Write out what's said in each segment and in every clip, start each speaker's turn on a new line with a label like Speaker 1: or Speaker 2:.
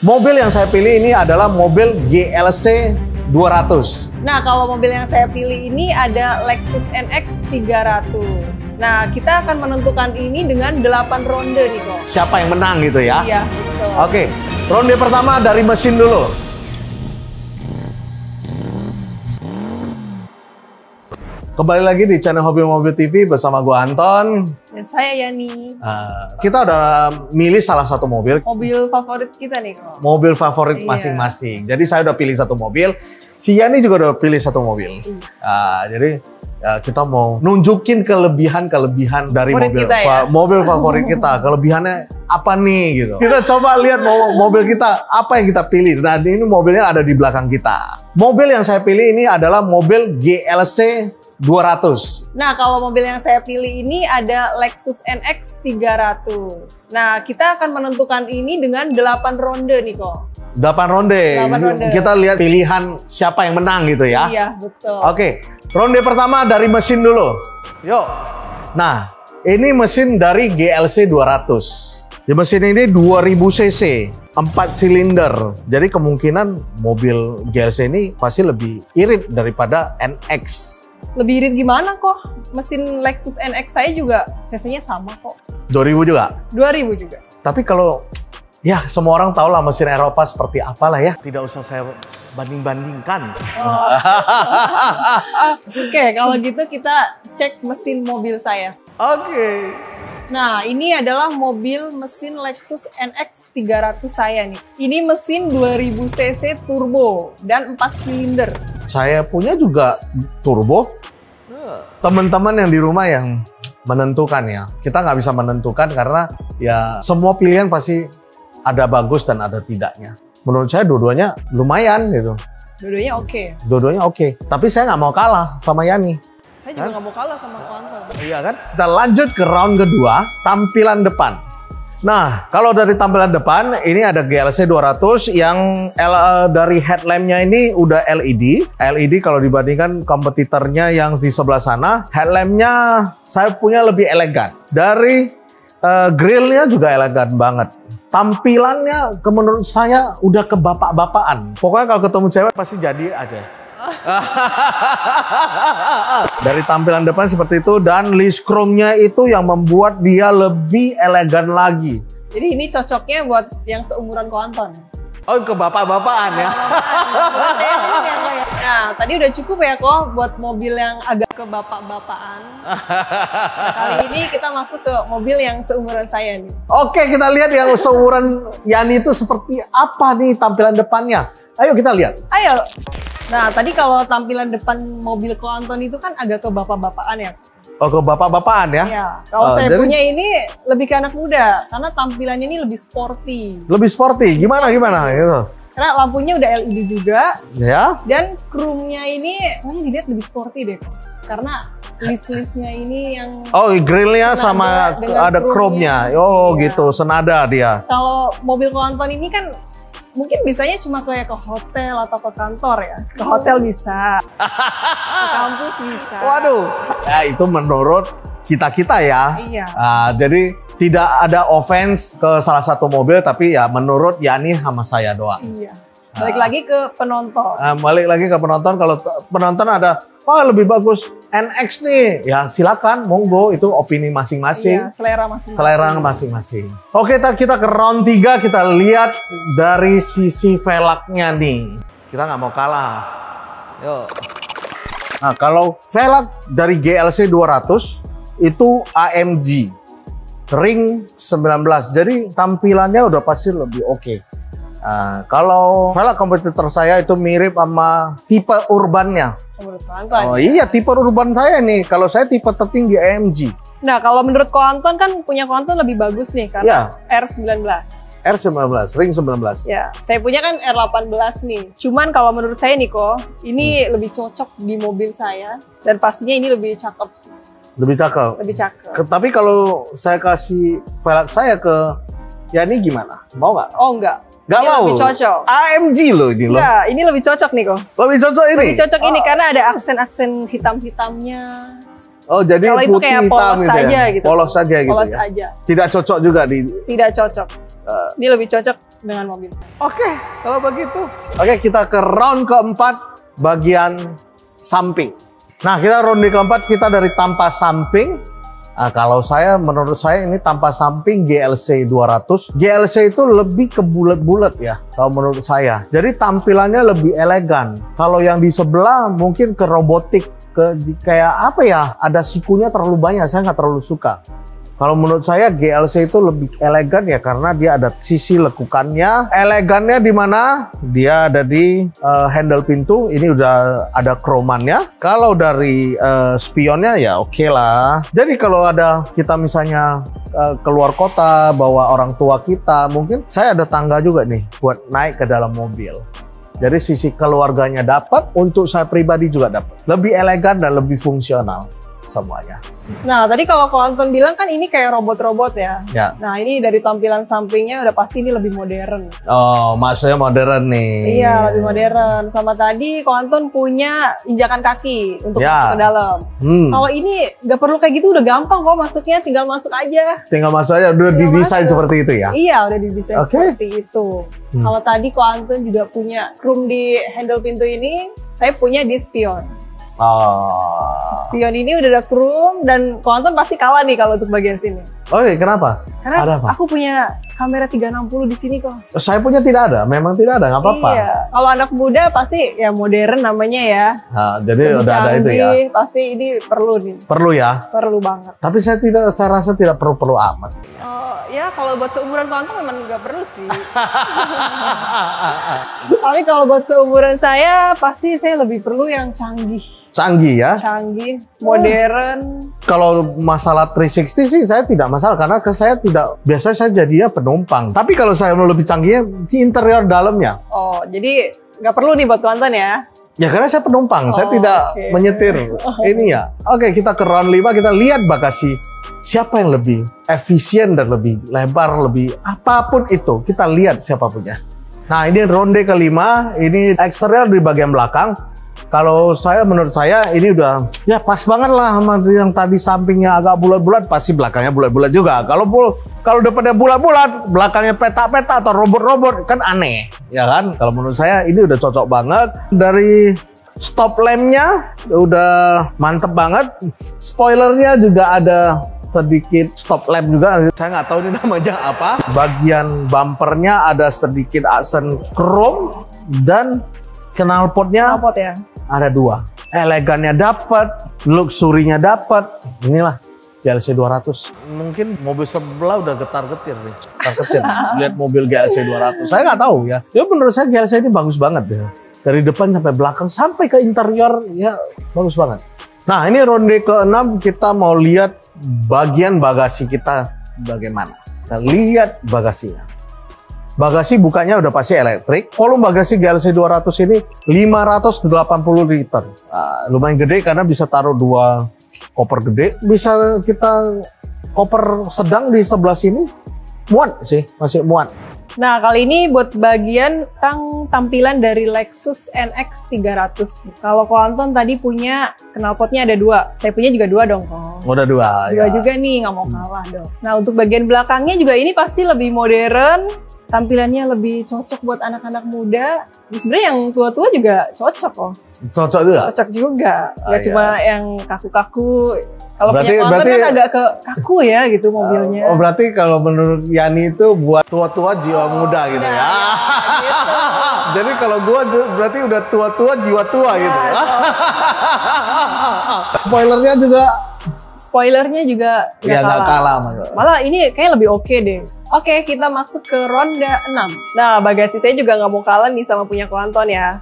Speaker 1: Mobil yang saya pilih ini adalah mobil GLC 200.
Speaker 2: Nah, kalau mobil yang saya pilih ini ada Lexus NX 300. Nah, kita akan menentukan ini dengan 8 ronde nih kok.
Speaker 1: Siapa yang menang gitu ya?
Speaker 2: Iya, betul.
Speaker 1: Oke, ronde pertama dari mesin dulu. Kembali lagi di channel Hobi Mobil TV bersama gua Anton.
Speaker 2: Dan saya Yani.
Speaker 1: Kita udah milih salah satu mobil.
Speaker 2: Mobil favorit kita nih kok.
Speaker 1: Mobil favorit masing-masing. Jadi saya udah pilih satu mobil. Si Yani juga udah pilih satu mobil. Jadi kita mau nunjukin kelebihan-kelebihan dari
Speaker 2: favorit
Speaker 1: mobil
Speaker 2: kita ya?
Speaker 1: mobil favorit kita. Kelebihannya apa nih gitu. Kita coba lihat mobil kita apa yang kita pilih. Nah, ini mobilnya ada di belakang kita. Mobil yang saya pilih ini adalah mobil GLC 200.
Speaker 2: Nah, kalau mobil yang saya pilih ini ada Lexus NX 300. Nah, kita akan menentukan ini dengan 8 ronde nih kok.
Speaker 1: 8 ronde. Kita lihat pilihan siapa yang menang gitu ya.
Speaker 2: Iya, betul.
Speaker 1: Oke, ronde pertama dari mesin dulu. Yuk. Nah, ini mesin dari GLC 200. Di mesin ini 2000 cc, 4 silinder. Jadi kemungkinan mobil GLC ini pasti lebih irit daripada NX.
Speaker 2: Lebih irit gimana kok? Mesin Lexus NX saya juga cc-nya sama kok.
Speaker 1: 2000 juga?
Speaker 2: 2000 juga.
Speaker 1: Tapi kalau, ya semua orang tahu lah mesin Eropa seperti apalah ya. Tidak usah saya banding-bandingkan.
Speaker 2: Oke, kalau gitu kita cek mesin mobil saya.
Speaker 1: Oke.
Speaker 2: Nah, ini adalah mobil mesin Lexus NX 300 saya nih. Ini mesin 2000 cc turbo dan 4 silinder.
Speaker 1: Saya punya juga turbo. Teman-teman yang di rumah yang menentukan ya. Kita nggak bisa menentukan karena ya semua pilihan pasti ada bagus dan ada tidaknya. Menurut saya dua-duanya lumayan gitu.
Speaker 2: Dua-duanya oke.
Speaker 1: Dua-duanya oke. Tapi saya nggak mau kalah sama Yani.
Speaker 2: Saya juga nggak mau kalah sama Anton.
Speaker 1: Iya kan? Kita lanjut ke round kedua, tampilan depan. Nah, kalau dari tampilan depan, ini ada GLC 200 yang dari headlampnya ini udah LED. LED kalau dibandingkan kompetitornya yang di sebelah sana, headlampnya saya punya lebih elegan. Dari grillnya juga elegan banget. Tampilannya menurut saya udah ke bapak-bapakan. Pokoknya kalau ketemu cewek pasti jadi aja. Dari tampilan depan seperti itu dan list chrome-nya itu yang membuat dia lebih elegan lagi.
Speaker 2: Jadi ini cocoknya buat yang seumuran ko Anton.
Speaker 1: Oh, ke bapak-bapakan ya.
Speaker 2: Nah, tadi udah cukup ya kok buat mobil yang agak ke bapak-bapakan. Nah, kali ini kita masuk ke mobil yang seumuran saya nih.
Speaker 1: Oke, kita lihat yang seumuran Yani itu seperti apa nih tampilan depannya. Ayo kita lihat.
Speaker 2: Ayo. Nah, tadi kalau tampilan depan mobil ko Anton itu kan agak ke bapak-bapakan ya.
Speaker 1: Oh, ke bapak-bapakan ya?
Speaker 2: Iya. Kalau saya punya ini lebih ke anak muda karena tampilannya ini lebih sporty.
Speaker 1: Lebih sporty? Gimana gitu?
Speaker 2: Karena lampunya udah LED juga.
Speaker 1: Ya.
Speaker 2: Dan chrome-nya ini, dilihat lebih sporty deh. Karena list-listnya ini yang...
Speaker 1: Oh, grillnya sama ada chrome-nya. Oh, iya. Gitu. Senada dia.
Speaker 2: Kalau mobil ko Anton ini kan mungkin bisanya cuma kayak ke hotel atau ke kantor ya. Ke hotel bisa. Ke kampus bisa.
Speaker 1: Waduh. Ya, itu menurut kita-kita ya.
Speaker 2: Iya.
Speaker 1: Jadi tidak ada offense ke salah satu mobil, tapi ya menurut Yani sama saya doang.
Speaker 2: Iya. Balik lagi ke penonton.
Speaker 1: Balik lagi ke penonton. Kalau penonton ada, lebih bagus NX nih. Ya silakan, monggo. Itu opini masing-masing.
Speaker 2: Iya, selera masing-masing.
Speaker 1: Selera masing-masing. Oke, kita ke round 3. Kita lihat dari sisi velgnya nih. Kita nggak mau kalah. Yuk. Nah, kalau velg dari GLC 200 itu AMG Ring 19. Jadi tampilannya udah pasti lebih oke. Kalau velg kompetitor saya itu mirip sama tipe urbannya. Oh iya, tipe urban saya nih. Kalau saya tipe tertinggi AMG.
Speaker 2: Nah, kalau menurut ko Anton kan punya ko Anton lebih bagus nih karena R19.
Speaker 1: R19, Ring 19.
Speaker 2: Ya, saya punya kan R18 nih. Cuman kalau menurut saya nih kok, ini lebih cocok di mobil saya dan pastinya ini lebih cakep sih.
Speaker 1: Lebih cakep.
Speaker 2: Lebih cakep.
Speaker 1: Tapi kalau saya kasih velg saya ke Yani gimana? Mau nggak?
Speaker 2: Oh enggak.
Speaker 1: Nggak
Speaker 2: ini
Speaker 1: mau.
Speaker 2: lebih cocok.
Speaker 1: AMG loh ini loh.
Speaker 2: Enggak, ini lebih cocok nih kok.
Speaker 1: Lebih cocok ini?
Speaker 2: Lebih cocok ini karena ada aksen-aksen hitam-hitamnya.
Speaker 1: Oh, jadi
Speaker 2: kalau itu
Speaker 1: putih
Speaker 2: kayak
Speaker 1: hitam
Speaker 2: polos
Speaker 1: gitu
Speaker 2: saja
Speaker 1: ya?
Speaker 2: gitu.
Speaker 1: Polos saja gitu
Speaker 2: Polos
Speaker 1: ya?
Speaker 2: aja.
Speaker 1: Tidak cocok juga di...
Speaker 2: Tidak cocok. Ini lebih cocok dengan mobil.
Speaker 1: Oke, kalau begitu. Oke, kita ke round keempat, bagian samping. Nah, kita ronde keempat, kita dari tanpa samping. Nah, kalau menurut saya ini tanpa samping GLC 200. GLC itu lebih ke bulat-bulat ya, kalau menurut saya. Jadi tampilannya lebih elegan. Kalau yang di sebelah mungkin ke robotik, kayak apa ya, ada sikunya terlalu banyak, saya nggak terlalu suka. Kalau menurut saya GLC itu lebih elegan ya, karena dia ada sisi lekukannya. Elegannya di mana? Dia ada di handle pintu, ini udah ada kromannya. Kalau dari spionnya ya oke lah. Jadi kalau ada kita misalnya keluar kota, bawa orang tua kita, mungkin saya ada tangga juga nih buat naik ke dalam mobil. Jadi sisi keluarganya dapat, untuk saya pribadi juga dapat. Lebih elegan dan lebih fungsional semuanya.
Speaker 2: Nah, tadi kalau Ko Anton bilang kan ini kayak robot-robot ya.
Speaker 1: Ya.
Speaker 2: Nah, ini dari tampilan sampingnya udah pasti ini lebih modern.
Speaker 1: Oh, maksudnya modern nih.
Speaker 2: Iya, lebih modern. Sama tadi Ko Anton punya injakan kaki untuk masuk ke dalam. Kalau ini nggak perlu kayak gitu, udah gampang kok masuknya, tinggal masuk aja.
Speaker 1: Tinggal masuk aja, udah didesain seperti itu ya?
Speaker 2: Iya, udah didesain seperti itu. Kalau tadi Ko Anton juga punya chrome di handle pintu ini, saya punya di spion. Spion ini udah ada chrome dan Ko Anton pasti kalah nih kalau untuk bagian sini.
Speaker 1: Oh iya, kenapa?
Speaker 2: Karena
Speaker 1: ada apa?
Speaker 2: aku punya kamera 360 di sini kok.
Speaker 1: Saya punya tidak ada, memang tidak ada, nggak apa-apa.
Speaker 2: Iya, kalau anak muda pasti ya modern namanya ya.
Speaker 1: Nah, jadi udah ada itu ya.
Speaker 2: Pasti ini perlu nih.
Speaker 1: Perlu ya.
Speaker 2: Perlu banget.
Speaker 1: Tapi saya rasa tidak perlu amat.
Speaker 2: Ya kalau buat seumuran Ko Anton memang nggak perlu sih. Tapi kalau buat seumuran saya pasti saya lebih perlu yang canggih.
Speaker 1: Canggih ya?
Speaker 2: Canggih, modern.
Speaker 1: Kalau masalah 360 sih saya tidak masalah, karena saya tidak, biasa saya jadinya penumpang. Tapi kalau saya mau lebih canggihnya di interior dalamnya.
Speaker 2: Oh, jadi nggak perlu nih buat Ko Anton ya?
Speaker 1: Ya karena saya penumpang, saya tidak menyetir. Ini ya. Oke, kita ke round 5, kita lihat bagasi. Siapa yang lebih efisien dan lebih lebar, lebih apapun itu. Kita lihat siapa punya. Nah, ini ronde kelima, ini eksterior di bagian belakang. Kalau menurut saya ini udah ya pas banget lah sama yang tadi sampingnya agak bulat-bulat, pasti belakangnya bulat-bulat juga. Kalau depannya bulat-bulat, belakangnya peta-peta atau robot-robot kan aneh, ya kan? Kalau menurut saya ini udah cocok banget. Dari stop lampnya udah mantep banget. Spoilernya juga ada sedikit stop lamp juga. Saya nggak tahu ini namanya apa. Bagian bumpernya ada sedikit aksen chrome dan knalpotnya
Speaker 2: ya.
Speaker 1: Ada 2. Elegannya dapat, luxurinya dapat. Inilah GLC 200. Mungkin mobil sebelah udah getar-getir nih. Getar-getir. Lihat mobil GLC 200. Saya nggak tahu ya. Ya menurut saya GLC ini bagus banget deh. Dari depan sampai belakang sampai ke interior ya bagus banget. Nah, ini ronde ke-6, kita mau lihat bagian bagasi kita bagaimana. Kita lihat bagasinya. Bagasi bukanya udah pasti elektrik. Volume bagasi GLC 200 ini 580 liter. Lumayan gede karena bisa taruh 2 koper gede. Bisa kita koper sedang di sebelah sini. Muat sih, masih muat.
Speaker 2: Nah, kali ini buat bagian tampilan dari Lexus NX 300. Kalau Ko Anton tadi punya knalpotnya ada 2. Saya punya juga 2 dong, Ko.
Speaker 1: Udah 2
Speaker 2: ya. Juga nih, nggak mau kalah dong. Nah, untuk bagian belakangnya juga ini pasti lebih modern. Tampilannya lebih cocok buat anak-anak muda. Sebenarnya yang tua-tua juga cocok kok.
Speaker 1: Cocok juga?
Speaker 2: Cocok juga. Nggak cuma yang kaku-kaku. Kalau punya Ko Anton kan agak kaku ya gitu mobilnya.
Speaker 1: Oh, berarti kalau menurut Yani itu buat tua-tua jiwa muda gitu ya.
Speaker 2: Gitu.
Speaker 1: Jadi kalau gua berarti udah tua-tua jiwa tua gitu ya.
Speaker 2: Spoilernya juga nggak kalah. Malah ini kayak lebih oke deh. Oke, kita masuk ke ronde 6. Nah, bagasi saya juga nggak mau kalah nih sama punya Ko Anton ya.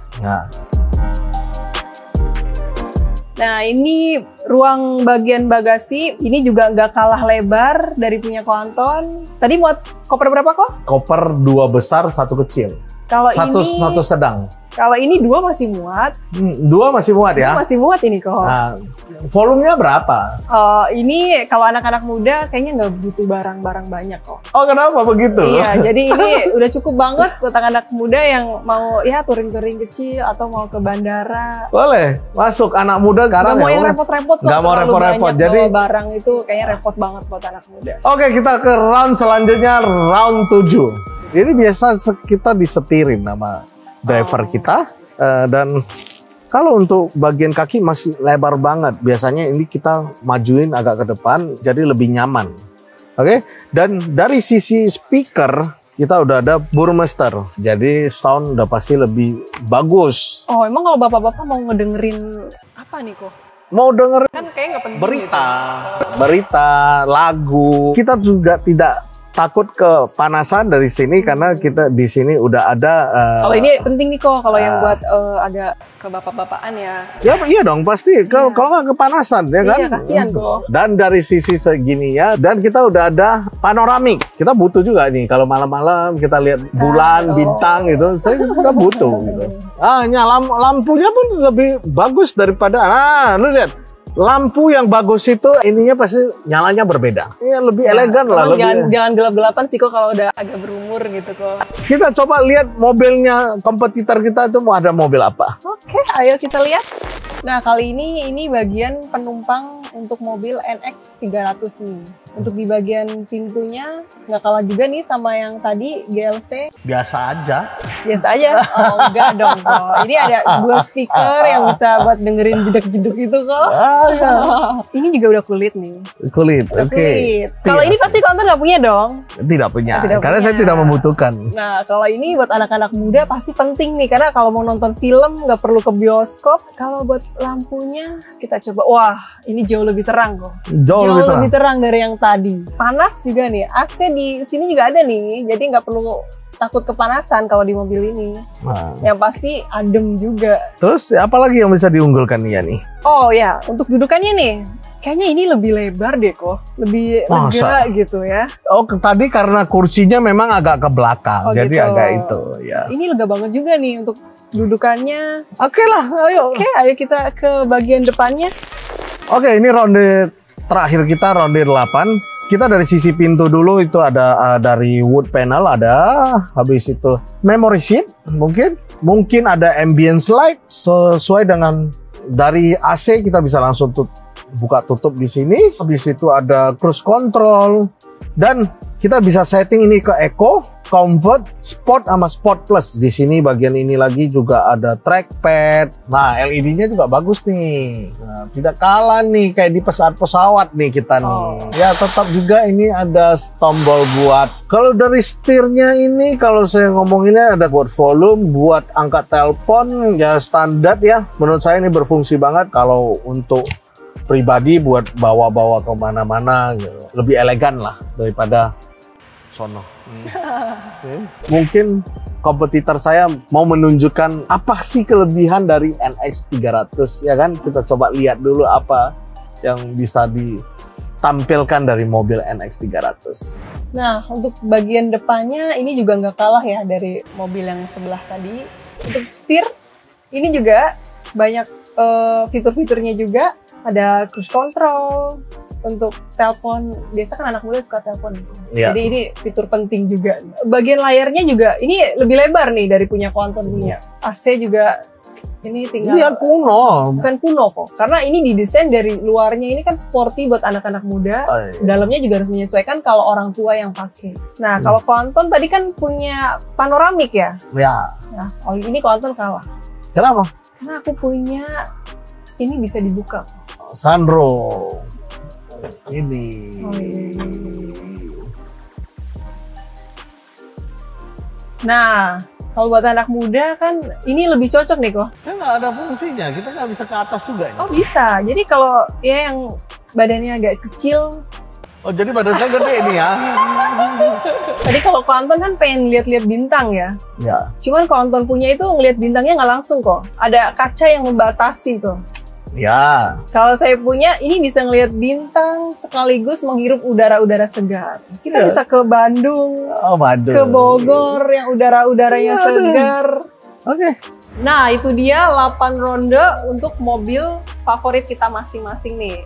Speaker 2: Nah, ini ruang bagian bagasi, ini juga nggak kalah lebar dari punya Ko Anton. Tadi muat koper berapa kok?
Speaker 1: Koper 2 besar, 1 kecil.
Speaker 2: Kalau
Speaker 1: satu sedang.
Speaker 2: Kalau ini 2 masih muat.
Speaker 1: 2 masih muat ya?
Speaker 2: 2 masih muat ini kok.
Speaker 1: Nah, volumenya berapa?
Speaker 2: Ini kalau anak-anak muda kayaknya nggak butuh barang-barang banyak kok.
Speaker 1: Oh, kenapa begitu?
Speaker 2: Iya, jadi ini udah cukup banget buat anak-anak muda yang mau ya touring-touring kecil atau mau ke bandara.
Speaker 1: Boleh, masuk anak muda sekarang.
Speaker 2: Nggak mau yang repot-repot kok.
Speaker 1: Nggak mau repot-repot.
Speaker 2: Jadi barang itu kayaknya repot banget buat anak muda.
Speaker 1: Oke, kita ke round selanjutnya, round 7. Ini biasa kita disetirin sama driver kita, dan kalau untuk bagian kaki masih lebar banget. Biasanya ini kita majuin agak ke depan jadi lebih nyaman. Oke, dan dari sisi speaker kita udah ada Burmester, jadi sound udah pasti lebih bagus.
Speaker 2: Oh, emang kalau bapak-bapak mau ngedengerin apa nih kok?
Speaker 1: Mau dengerin
Speaker 2: Kan kayak nggak penting
Speaker 1: berita,
Speaker 2: gitu.
Speaker 1: berita, lagu. Kita juga tidak takut kepanasan dari sini karena kita di sini udah ada.
Speaker 2: Kalau ini penting nih kok, kalau yang buat agak ke bapak-bapakan ya.
Speaker 1: Ya iya dong pasti. Kalau nggak kepanasan ya kan.
Speaker 2: Iya, kasihan kok.
Speaker 1: Dan dari sisi segini ya, dan kita udah ada panoramik. Kita butuh juga nih kalau malam-malam kita lihat bulan, bintang gitu. Saya juga butuh gitu. Lampunya pun lebih bagus daripada. Nah, lu lihat. Lampu yang bagus itu ininya pasti nyalanya berbeda. Iya, lebih elegan lah.
Speaker 2: Jangan gelap-gelapan sih kok kalau udah agak berumur gitu kok.
Speaker 1: Kita coba lihat mobilnya kompetitor kita itu mau ada mobil apa.
Speaker 2: Oke, ayo kita lihat. Nah, kali ini bagian penumpang untuk mobil NX 300 nih. Untuk di bagian pintunya nggak kalah juga nih sama yang tadi GLC.
Speaker 1: Biasa aja.
Speaker 2: Biasa aja? Oh enggak dong kok. Ini ada 2 speaker yang bisa buat dengerin jeduk-jeduk itu kok. Ini juga udah kulit nih.
Speaker 1: Kulit, oke.
Speaker 2: Kalau ini pasti konten nggak punya dong?
Speaker 1: Tidak punya, karena saya tidak membutuhkan.
Speaker 2: Nah, kalau ini buat anak-anak muda pasti penting nih. Karena kalau mau nonton film nggak perlu ke bioskop. Kalau buat lampunya kita coba. Wah, ini jauh lebih terang kok. Jauh lebih terang dari yang tadi. Panas juga nih. AC di sini juga ada nih. Jadi nggak perlu takut kepanasan kalau di mobil ini. Yang pasti adem juga.
Speaker 1: Terus apalagi yang bisa diunggulkan ya nih?
Speaker 2: Oh ya, untuk dudukannya nih. Kayaknya ini lebih lebar deh kok. Lebih lega gitu ya.
Speaker 1: Oh, tadi karena kursinya memang agak ke belakang. Jadi
Speaker 2: gitu.
Speaker 1: agak itu ya.
Speaker 2: Ini lega banget juga nih untuk dudukannya.
Speaker 1: Oke lah, ayo.
Speaker 2: Oke, ayo kita ke bagian depannya.
Speaker 1: Oke, ini ronde terakhir kita, ronde 8. Kita dari sisi pintu dulu itu ada dari wood panel ada, habis itu memory seat mungkin ada ambience light sesuai dengan dari AC kita bisa langsung buka tutup di sini. Habis itu ada cruise control dan kita bisa setting ini ke eco, comfort, sport sama sport plus. Di sini bagian ini lagi juga ada trackpad. Nah, LED-nya juga bagus nih. Nah, tidak kalah nih kayak di pesawat nih kita nih. Ya, tetap juga ini ada tombol buat. Kalau dari setirnya ini kalau saya ngomonginnya ada buat volume, buat angkat telepon ya standar ya. Menurut saya ini berfungsi banget kalau untuk pribadi buat bawa-bawa kemana-mana gitu. Lebih elegan lah daripada sono. Mungkin kompetitor saya mau menunjukkan apa sih kelebihan dari NX 300 ya kan, kita coba lihat dulu apa yang bisa ditampilkan dari mobil NX 300.
Speaker 2: Nah, untuk bagian depannya ini juga nggak kalah ya dari mobil yang sebelah tadi. Untuk setir ini juga banyak fitur-fiturnya juga. Ada cruise control, untuk telepon, biasa kan anak muda suka telepon. Jadi ini fitur penting juga. Bagian layarnya juga, ini lebih lebar nih dari punya Quantum punya. AC juga, ini tinggal.
Speaker 1: Lihat kuno.
Speaker 2: Bukan kuno kok, karena ini didesain dari luarnya ini kan sporty buat anak-anak muda. Dalamnya juga harus menyesuaikan kalau orang tua yang pakai. Nah, kalau Quantum tadi kan punya panoramik ya?
Speaker 1: Ya.
Speaker 2: Nah, kalau ini Quantum kalah.
Speaker 1: Kenapa?
Speaker 2: Karena aku punya, ini bisa dibuka.
Speaker 1: Sunroof. Ini.
Speaker 2: Nah, kalau buat anak muda kan ini lebih cocok nih kok.
Speaker 1: Kan nggak ada fungsinya, kita nggak bisa ke atas juga.
Speaker 2: Oh bisa, jadi kalau ya yang badannya agak kecil.
Speaker 1: Oh jadi badan saya gede nih ya.
Speaker 2: Tadi kalau Quantum kan pengen lihat-lihat bintang ya.
Speaker 1: Ya.
Speaker 2: Cuman Quantum punya itu ngelihat bintangnya nggak langsung kok. Ada kaca yang membatasi tuh.
Speaker 1: Ya.
Speaker 2: Kalau saya punya, ini bisa ngelihat bintang sekaligus menghirup udara-udara segar. Kita bisa ke Bandung, ke Bogor yang udara-udaranya segar.
Speaker 1: Oke.
Speaker 2: Nah, itu dia 8 ronde untuk mobil favorit kita masing-masing nih.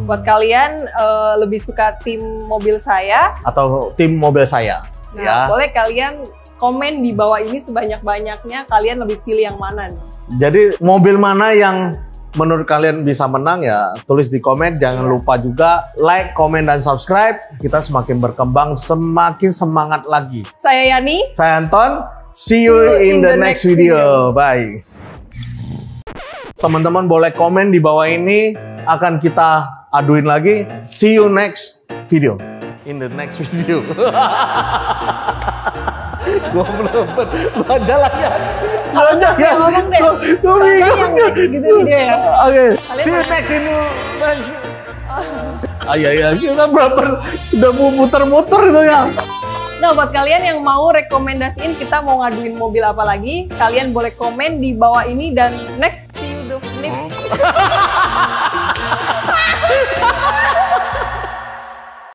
Speaker 2: Buat kalian lebih suka tim mobil saya
Speaker 1: atau tim mobil saya.
Speaker 2: Nah, boleh kalian komen di bawah ini sebanyak-banyaknya, kalian lebih pilih yang mana nih?
Speaker 1: Jadi mobil mana yang menurut kalian bisa menang ya, tulis di komen. Jangan lupa juga like, komen, dan subscribe. Kita semakin berkembang, semakin semangat lagi.
Speaker 2: Saya Yani.
Speaker 1: Saya Anton. See you in the next video. Bye. Teman-teman boleh komen di bawah ini, akan kita aduin lagi. See you next video. In the next video. Gue belum belanja lagi ya. Belanja ya.
Speaker 2: Ngomong deh.
Speaker 1: Gue bingung.
Speaker 2: Yang next gitu video ya.
Speaker 1: Oke. See you next ini. Ya, kita udah muter-muter itu ya.
Speaker 2: Nah, buat kalian yang mau rekomendasiin kita mau ngaduin mobil apa lagi, kalian boleh komen di bawah ini dan next see you the next.